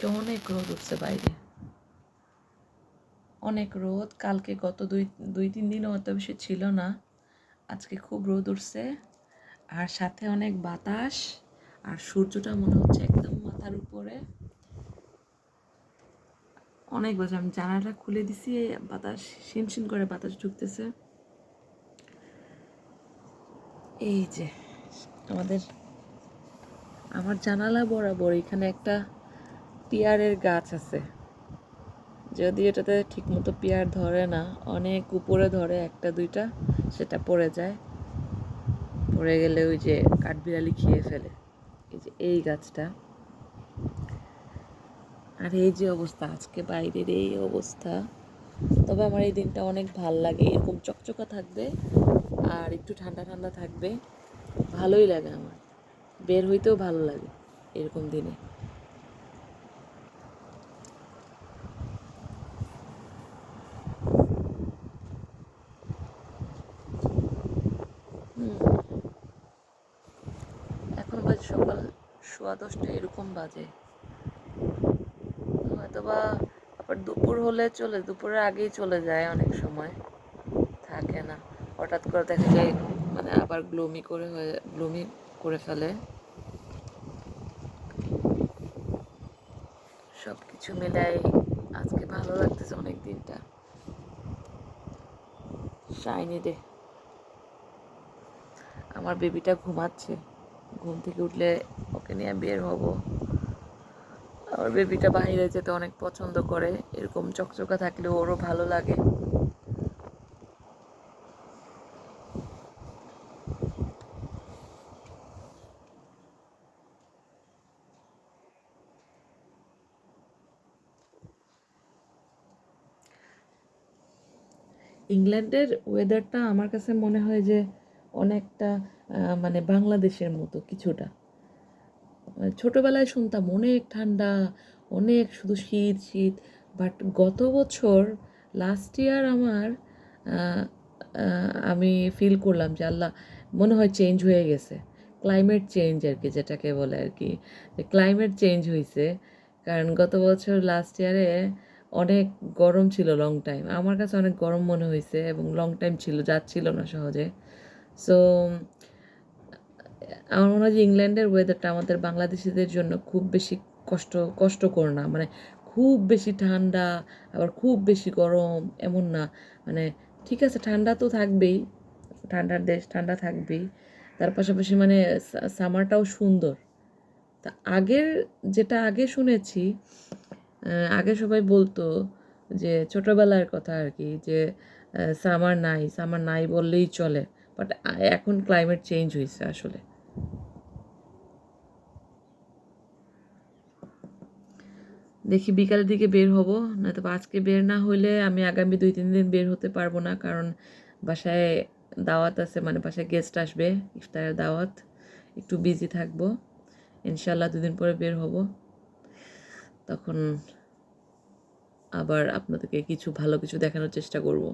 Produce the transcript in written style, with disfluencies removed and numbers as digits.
আজকে অনেক রোদ উঠছে বাইরে, অনেক রোদ। কালকে গত দুই তিন দিনও অত বেশি ছিল না, আজকে খুব রোদ উঠছে। আর সাথে অনেক বাতাস, আর সূর্যটা মনে হচ্ছে একদম মাথার উপরে। অনেক বাতাস, আমি জানালাটা খুলে দিছি, বাতাস শিনশিন করে বাতাস ঢুকতেছে। এই যে আমার জানালা বরাবর এখানে একটা পেয়ারের গাছ আছে, যদি এটাতে ঠিক মতো পেয়ার ধরে না, অনেক উপরে ধরে একটা দুইটা, সেটা পড়ে যায়, পড়ে গেলে ওই যে কাঠবিড়ালি খেয়ে ফেলে। এই যে এই গাছটা, আর এই যে অবস্থা আজকে বাইরের এই অবস্থা। তবে আমার এই দিনটা অনেক ভাল লাগে, এরকম চকচকা থাকবে আর একটু ঠান্ডা ঠান্ডা থাকবে, ভালোই লাগে আমার, বের হইতেও ভালো লাগে এরকম দিনে। এখন বাজে সকাল 10:15 এরকম বাজে, হয়তো বা আবার দুপুর হলে দুপুরের আগেই চলে যায়, অনেক সময় থাকে না, হঠাৎ করে দেখা যায় মানে আবার গ্লোমি করে ফেলে। সব কিছু মিলাই আজকে ভালো লাগতেছে অনেক দিনটা, শাইনি ডে। আমার বেবিটা ঘুমাচ্ছে, ঘুম থেকে উঠলে ওকে নিয়ে বের হব। আমার বেবিটা বাইরে যেতে অনেক পছন্দ করে, এরকম চকচকা থাকলে ওরও ভালো লাগে। ইংল্যান্ডের ওয়েদারটা আমার কাছে মনে হয় যে অনেকটা মানে বাংলাদেশের মতো কিছুটা। ছোটোবেলায় শুনতাম অনেক ঠান্ডা, অনেক শুধু শীত শীত, বাট গত বছর লাস্ট ইয়ার আমি ফিল করলাম যে আল্লাহ, মনে হয় চেঞ্জ হয়ে গেছে, ক্লাইমেট চেঞ্জ আর কি, যেটাকে বলে আর কি, যে ক্লাইমেট চেঞ্জ হয়েছে। কারণ গত বছর লাস্ট ইয়ারে অনেক গরম ছিল লং টাইম, আমার কাছে অনেক গরম মনে হয়েছে, এবং লং টাইম ছিল, যাচ্ছিল না সহজে। সো আমার মনে হয় যে ইংল্যান্ডের ওয়েদারটা আমাদের বাংলাদেশিদের জন্য খুব বেশি কষ্টকর না, মানে খুব বেশি ঠান্ডা আবার খুব বেশি গরম এমন না, মানে ঠিক আছে, ঠান্ডা তো থাকবেই, ঠান্ডার দেশ, ঠান্ডা থাকবেই, তার পাশাপাশি মানে সামারটাও সুন্দর। তা আগে শুনেছি, আগে সবাই বলতো যে ছোটোবেলার কথা আর কি, যে সামার নাই বললেই চলে, বাট এখন ক্লাইমেট চেঞ্জ হয়েছে আসলে। দেখি বিকালের দিকে বের হব, নয়তো আজকে বের না হইলে আমি আগামী 2-3 দিন বের হতে পারবো না, কারণ বাসায় দাওয়াত আছে, মানে বাসায় গেস্ট আসবে, ইফতারের দাওয়াত, একটু বিজি থাকবো। ইনশাল্লাহ 2 দিন পরে বের হব, তখন আবার আপনাদেরকে ভালো কিছু দেখানোর চেষ্টা করব।